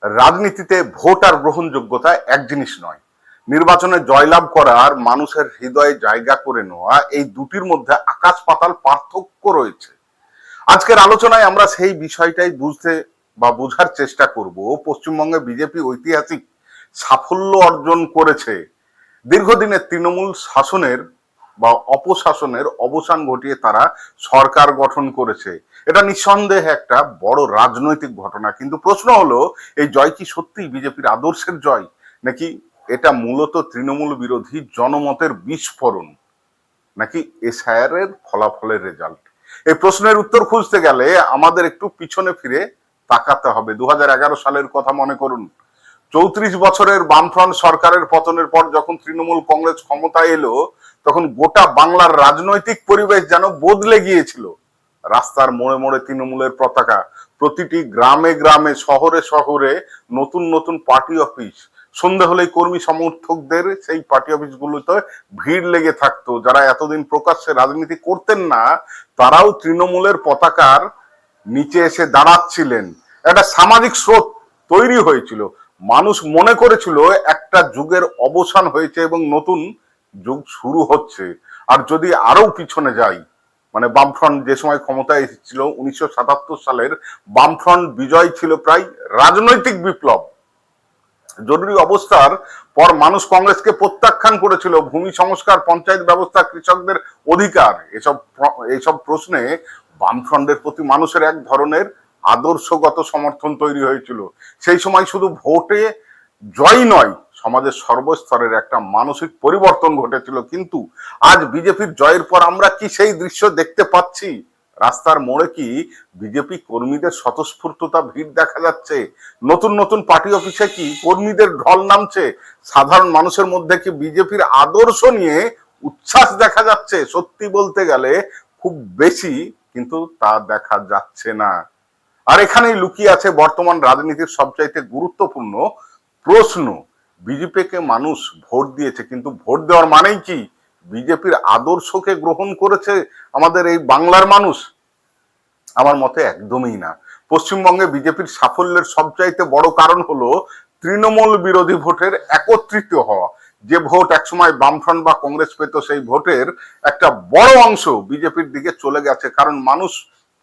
রাজনীতিতে ভোট আর গ্রহণযোগ্যতা এক জিনিস নয়। নির্বাচনে জয়লাভ করা আর মানুষের হৃদয়ে জায়গা করে নেওয়া, এই দুটির মধ্যে আকাশ পাতাল পার্থক্য রয়েছে। আজকের আলোচনায় আমরা সেই বিষয়টাই বুঝতে বা বোঝার চেষ্টা করব। পশ্চিমবঙ্গে বিজেপি ঐতিহাসিক সাফল্য অর্জন করেছে। দীর্ঘদিনের তৃণমূল শাসনের বা অপশাসনের অবসান ঘটিয়ে তারা সরকার গঠন করেছে। এটা নিঃসন্দেহে একটা বড় রাজনৈতিক ঘটনা, কিন্তু প্রশ্ন হলো, এই জয় কি সত্যিই বিজেপির আদর্শের জয়, নাকি এটা মূলত তৃণমূল বিরোধী জনমতের বিস্ফোরণ, নাকি এসআইআর এর ফলাফলের রেজাল্ট? এই প্রশ্নের উত্তর খুঁজতে গেলে আমাদের একটু পিছনে ফিরে তাকাতে হবে। 2011 সালের কথা মনে করুন। 34 বছরের বামফ্রন্ট সরকারের পতনের পর যখন তৃণমূল কংগ্রেস ক্ষমতায় এলো, তখন গোটা বাংলার রাজনৈতিক পরিবেশ যেন বদলে গিয়েছিল। রাস্তার মোড়ে মোড়ে তৃণমূলের পতাকা, প্রতিটি গ্রামে গ্রামে শহরে শহরে নতুন নতুন পার্টি অফিস। সন্ধে হলেই কর্মী সমর্থকদের সেই পার্টি অফিসগুলোতে ভিড় লেগে থাকতো। যারা এতদিন প্রকাশ্যে রাজনীতি করতেন না, তারাও তৃণমূলের পতাকার নিচে এসে দাঁড়াচ্ছিলেন। একটা সামাজিক স্রোত তৈরি হয়েছিল। মানুষ মনে করেছিল একটা যুগের অবসান হয়েছে এবং নতুন যুগ শুরু হচ্ছে। আর যদি আরো পিছনে যাই, মানে বামফ্রন্ট যে সময় ক্ষমতায় এসেছিল 1977 সালের, বামফ্রন্ট বিজয় ছিল প্রায় রাজনৈতিক বিপ্লব। জরুরি অবস্থার পর মানুষ কংগ্রেসকে প্রত্যাখ্যান করেছিল। ভূমি সংস্কার, পঞ্চায়েত ব্যবস্থা, কৃষকদের অধিকার, এসব প্রশ্নে বামফ্রন্টের প্রতি মানুষের এক ধরনের আদর্শগত সমর্থন তৈরি হয়েছিল। সেই সময় শুধু ভোটে জয় নয়, সমাজের সর্বস্তরের একটা মানসিক পরিবর্তন ঘটেছিল। কিন্তু আজ বিজেপির জয়ের পর আমরা কি সেই দৃশ্য দেখতে পাচ্ছি? রাস্তার মোড়ে কি বিজেপি কর্মীদের স্বতঃস্ফূর্ততা ভিড় দেখা যাচ্ছে? নতুন নতুন পার্টি অফিসে কি কর্মীদের ঢল নামছে? সাধারণ মানুষের মধ্যে কি বিজেপির আদর্শ নিয়ে উচ্ছ্বাস দেখা যাচ্ছে? সত্যি বলতে গেলে খুব বেশি কিন্তু তা দেখা যাচ্ছে না। আর এখানেই লুকিয়ে আছে বর্তমান রাজনীতির সবচাইতে গুরুত্বপূর্ণ প্রশ্ন। বিজেপিকে মানুষ ভোট দিয়েছে, কিন্তু ভোট দেওয়ার মানেই কি বিজেপির আদর্শকে গ্রহণ করেছে আমাদের এই বাংলার মানুষ? আমার মতে একদমই না। পশ্চিমবঙ্গে বিজেপির সাফল্যের সবচাইতে বড় কারণ হলো তৃণমূল বিরোধী ভোটের একত্রিত হওয়া। যে ভোট একসময় বামফ্রন্ট বা কংগ্রেস পেত, সেই ভোটের একটা বড় অংশ বিজেপির দিকে চলে গেছে। কারণ মানুষ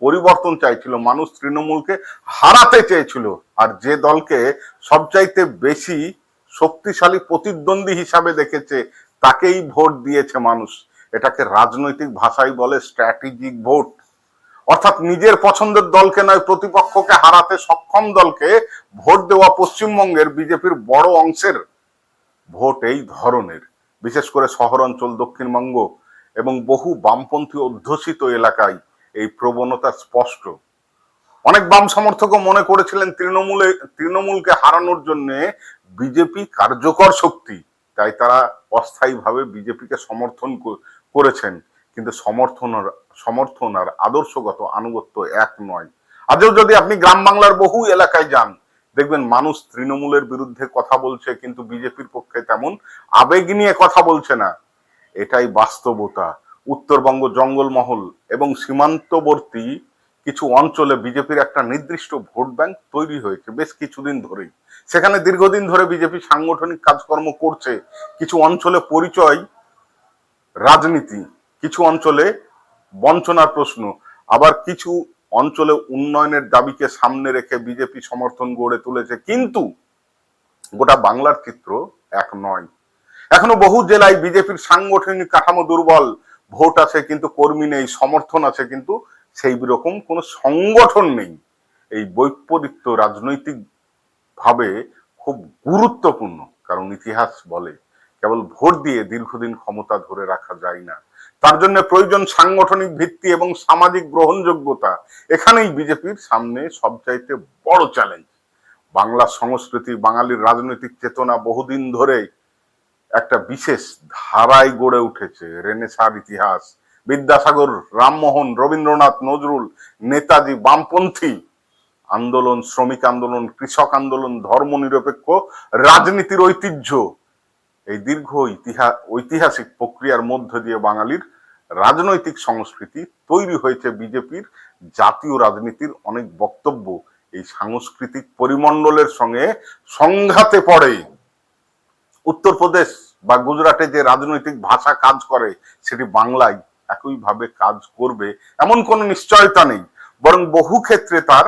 পরিবর্তন চাইছিল, মানুষ তৃণমূলকে হারাতে চেয়েছিল। আর যে দলকে সবচাইতে বেশি শক্তিশালী প্রতিদ্বন্দ্বী হিসাবে দেখেছে, তাকেই ভোট দিয়েছে মানুষ। এটাকে রাজনৈতিক ভাষায় বলে স্ট্র্যাটেজিক ভোট। অর্থাৎ নিজের পছন্দের দলকে নয়, প্রতিপক্ষকে হারাতে সক্ষম দলকে ভোট দেওয়া পশ্চিমবঙ্গের বিজেপির বড় অংশের ভোট এই ধরনের। বিশেষ করে শহর অঞ্চল, দক্ষিণবঙ্গ এবং বহু বামপন্থী অধ্যুষিত এলাকায় এই প্রবণতা স্পষ্ট। অনেক বাম সমর্থকও মনে করেছিলেন তৃণমূলকে হারানোর জন্য বিজেপি কার্যকর শক্তি, তাই তারা অস্থায়ীভাবে বিজেপিকে সমর্থন করেছেন। কিন্তু সমর্থন আর আদর্শগত আনুগত্য এক নয়। আজও যদি আপনি গ্রাম বাংলার বহু এলাকায় যান, দেখবেন মানুষ তৃণমূলের বিরুদ্ধে কথা বলছে, কিন্তু বিজেপির পক্ষে তেমন আবেগ নিয়ে কথা বলছে না। এটাই বাস্তবতা। উত্তরবঙ্গ, জঙ্গলমহল এবং সীমান্তবর্তী কিছু অঞ্চলে বিজেপির একটা নির্দিষ্ট ভোট ব্যাংক তৈরি হয়েছে বেশ কিছুদিন ধরেই। সেখানে দীর্ঘদিন ধরে বিজেপি সাংগঠনিক কাজকর্ম করছে। কিছু অঞ্চলে পরিচয় রাজনীতি, কিছু অঞ্চলে বঞ্চনার প্রশ্ন, আবার কিছু অঞ্চলে উন্নয়নের দাবিকে সামনে রেখে বিজেপি সমর্থন গড়ে তুলেছে। কিন্তু গোটা বাংলার চিত্র এক নয়। এখনো বহু জেলায় বিজেপির সাংগঠনিক কাঠামো দুর্বল। ভোট আছে কিন্তু কর্মী নেই, সমর্থন আছে কিন্তু সেই রকম কোনো সংগঠন নেই। এই বৈপরীত্য রাজনৈতিক ভাবে খুব গুরুত্বপূর্ণ, কারণ ইতিহাস বলে কেবল ভোট দিয়ে দীর্ঘদিন ক্ষমতা ধরে রাখা যায় না। তার জন্য প্রয়োজন সাংগঠনিক ভিত্তি এবং সামাজিক গ্রহণযোগ্যতা। এখানেই বিজেপির সামনে সবচাইতে বড় চ্যালেঞ্জ। বাংলা সংস্কৃতি, বাঙালির রাজনৈতিক চেতনা বহুদিন ধরে একটা বিশেষ ধারায় গড়ে উঠেছে। রেনেসাঁর ইতিহাস, বিদ্যাসাগর, রামমোহন, রবীন্দ্রনাথ, নজরুল, নেতাজি, বামপন্থী আন্দোলন, শ্রমিক আন্দোলন, কৃষক আন্দোলন, ধর্মনিরপেক্ষ রাজনীতির ঐতিহ্য। এই দীর্ঘ ঐতিহাসিক প্রক্রিয়ার মধ্য দিয়ে বাঙালির রাজনৈতিক সংস্কৃতি তৈরি হয়েছে। বিজেপির জাতীয় রাজনীতির অনেক বক্তব্য এই সাংস্কৃতিক পরিমণ্ডলের সঙ্গে সংঘাতে পড়ে। উত্তরপ্রদেশ বা গুজরাটে যে রাজনৈতিক ভাষা কাজ করে সেটি বাংলায় একইভাবে কাজ করবে এমন কোনো নিশ্চয়তা নেই, বরং বহু ক্ষেত্রে তার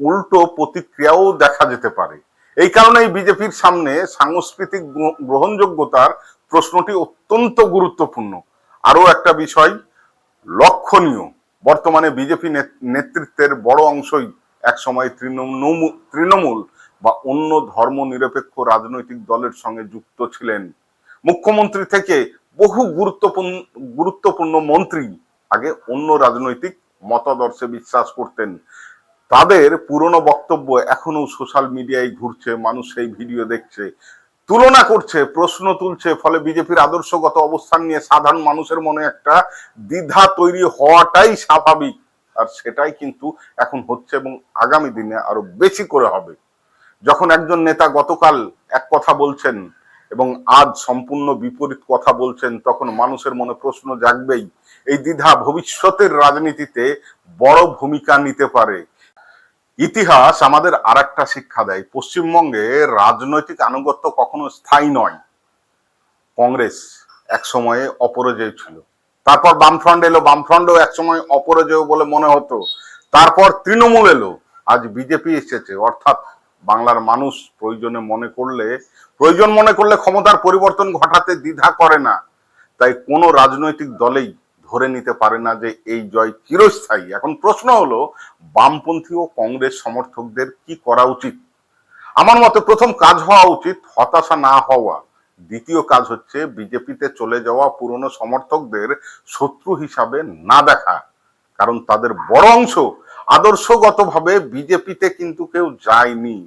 উল্টো প্রতিক্রিয়াও দেখা যেতে পারে। এই কারণেই বিজেপির সামনে সাংস্কৃতিক গ্রহণযোগ্যতার প্রশ্নটি অত্যন্ত গুরুত্বপূর্ণ। আরো একটা বিষয় লক্ষণীয়, বর্তমানে বিজেপি নেতৃত্বের বড় অংশই একসময় তৃণমূল বা অন্য ধর্ম নিরপেক্ষ রাজনৈতিক দলের সঙ্গে যুক্ত ছিলেন। মুখ্যমন্ত্রী থেকে বহু গুরুত্বপূর্ণ মন্ত্রী আগে অন্য রাজনৈতিক মতাদর্শে বিশ্বাস করতেন। তাদের পুরনো বক্তব্য এখনো সোশ্যাল মিডিয়ায় ঘুরছে, মানুষ সেই ভিডিও দেখছে, তুলনা করছে, প্রশ্ন তুলছে। ফলে বিজেপির আদর্শগত অবস্থান নিয়ে সাধারণ মানুষের মনে একটা দ্বিধা তৈরি হওয়াটাই স্বাভাবিক। আর সেটাই কিন্তু এখন হচ্ছে এবং আগামী দিনে আরো বেশি করে হবে। যখন একজন নেতা গতকাল এক কথা বলছেন এবং আজ সম্পূর্ণ বিপরীত কথা বলছেন, তখন মানুষের মনে প্রশ্ন জাগবেই। এই দ্বিধা ভবিষ্যতের রাজনীতিতে বড় ভূমিকা নিতে পারে। ইতিহাস আমাদের আর একটা শিক্ষা দেয়, পশ্চিমবঙ্গে রাজনৈতিক আনুগত্য কখনো স্থায়ী নয়। কংগ্রেস এক সময়ে অপরাজয় ছিল, তারপর বামফ্রন্ট এলো, বামফ্রন্টও এক সময় অপরাজয় বলে মনে হতো, তারপর তৃণমূল এলো, আজ বিজেপি এসেছে। অর্থাৎ বাংলার মানুষ প্রয়োজন মনে করলে ক্ষমতার পরিবর্তন ঘটাতে দ্বিধা করে না। তাই কোনো রাজনৈতিক দলেই ধরে নিতে পারে না যে এই জয় চিরস্থায়ী। এখন প্রশ্ন হলো, বামপন্থী ও কংগ্রেস সমর্থকদের কি করা উচিত? আমার মতে প্রথম কাজ হওয়া উচিত হতাশা না হওয়া। দ্বিতীয় কাজ হচ্ছে বিজেপিতে চলে যাওয়া পুরনো সমর্থকদের শত্রু হিসাবে না দেখা, কারণ তাদের বড় অংশ আদর্শগতভাবে বিজেপিতে কিন্তু কেউ যায়নি।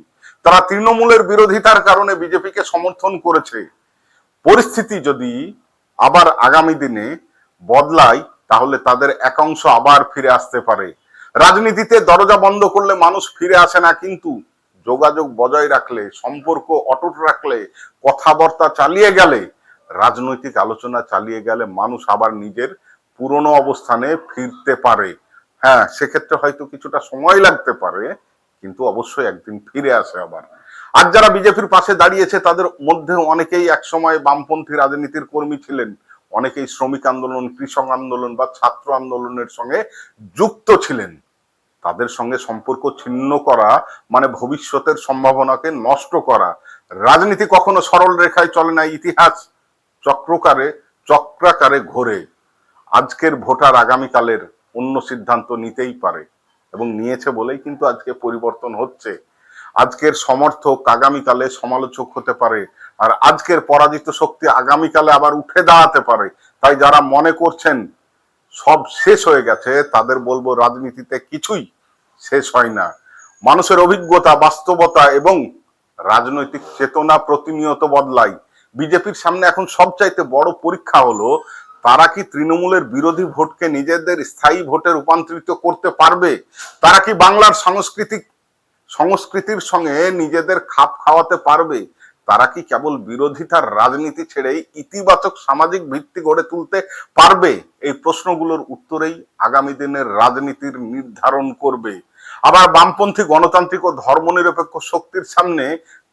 তারা তৃণমূলের বিরোধিতার কারণে বিজেপিকে সমর্থন করেছে। পরিস্থিতি যদি আবার আগামী দিনে বদলায়, তাহলে তাদের একাংশ আবার ফিরে আসতে পারে। রাজনীতিতে দরজা বন্ধ করলে মানুষ ফিরে আসে না, কিন্তু যোগাযোগ বজায় রাখলে, সম্পর্ক অটুট রাখলে, কথাবার্তা চালিয়ে গেলে, রাজনৈতিক আলোচনা চালিয়ে গেলে মানুষ আবার নিজের পুরনো অবস্থানে ফিরতে পারে। হ্যাঁ, সেক্ষেত্রে হয়তো কিছুটা সময় লাগতে পারে, কিন্তু অবশ্যই একদিন ফিরে আসে আবার। আর যারা বিজেপির পাশে দাঁড়িয়েছে তাদের মধ্যে অনেকেই একসময় বামপন্থী রাজনীতির কর্মী ছিলেন, অনেকেই শ্রমিক আন্দোলন, কৃষক আন্দোলন বা ছাত্র আন্দোলনের সঙ্গে যুক্ত ছিলেন। তাদের সঙ্গে সম্পর্ক ছিন্ন করা মানে ভবিষ্যতের সম্ভাবনাকে নষ্ট করা। রাজনীতি কখনো সরল রেখায় চলে না, ইতিহাস চক্রাকারে ঘোরে। আজকের ভোটার আগামীকালের অন্য সিদ্ধান্ত নিতেই পারে, এবং নিয়েছে বলেই কিন্তু আজকে পরিবর্তন হচ্ছে। আজকের সমর্থক আগামীকালে সমালোচক হতে পারে, আর আজকের পরাজিত শক্তি আগামীকালে আবার উঠে দাঁড়াতে পারে। তাই যারা মনে করছেন সব শেষ হয়ে গেছে, তাদের বলবো রাজনীতিতে কিছুই শেষ হয় না। মানুষের অভিজ্ঞতা, বাস্তবতা এবং রাজনৈতিক চেতনা প্রতিনিয়ত বদলায়। বিজেপির সামনে এখন সবচাইতে বড় পরীক্ষা হলো, তারা কি তৃণমূলের বিরোধী ভোটকে নিজেদের স্থায়ী ভোটে রূপান্তরিত করতে পারবে? তারা কি বাংলার সংস্কৃতির সঙ্গে নিজেদের খাপ খাওয়াতে পারবে? তারা কি কেবল বিরোধিতার রাজনীতি ছেড়ে ইতিবাচক সামাজিক ভিত্তি গড়ে তুলতে পারবে? এই প্রশ্নগুলোর উত্তরেই আগামী দিনের রাজনীতির নির্ধারণ করবে। আবার বামপন্থী গণতান্ত্রিক ও ধর্মনিরপেক্ষ শক্তির সামনে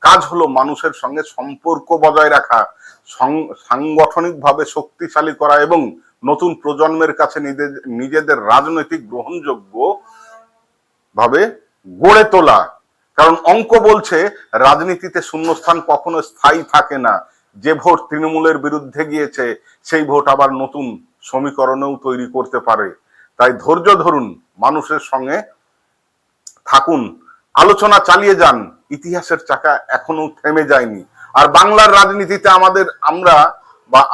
কাজ হলো মানুষের সঙ্গে সম্পর্ক বজায় রাখা, সাংগঠনিকভাবে শক্তিশালী করা এবং নতুন প্রজন্মের কাছে নিজেদের রাজনৈতিক গ্রহণযোগ্য ভাবে গড়ে তোলা। কারণ অঙ্ক বলছে রাজনীতিতে শূন্যস্থান কখনো স্থায়ী থাকে না। যে ভোট তৃণমূলের বিরুদ্ধে গিয়েছে, সেই ভোট আবার নতুন সমীকরণেও তৈরি করতে পারে। তাই ধৈর্য ধরুন, মানুষের সঙ্গে থাকুন, আলোচনা চালিয়ে যান। ইতিহাসের চাকা এখনো থেমে যায়নি। আর বাংলার রাজনীতিতে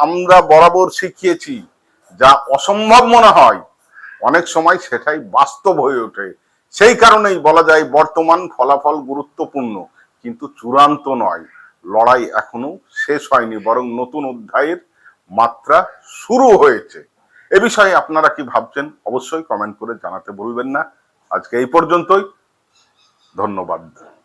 আমরা বরাবর শিখিয়েছি, যা অসম্ভব মনে হয় অনেক সময় সেটাই বাস্তব হয়ে ওঠে। সেই কারণেই বলা যায় বর্তমান ফলাফল গুরুত্বপূর্ণ, কিন্তু চূড়ান্ত নয়। লড়াই এখনো শেষ হয়নি, বরং নতুন অধ্যায়ের মাত্রা শুরু হয়েছে। এ বিষয়ে আপনারা কি ভাবছেন অবশ্যই কমেন্ট করে জানাতে ভুলবেন না। আজকে এই পর্যন্তই, ধন্যবাদ।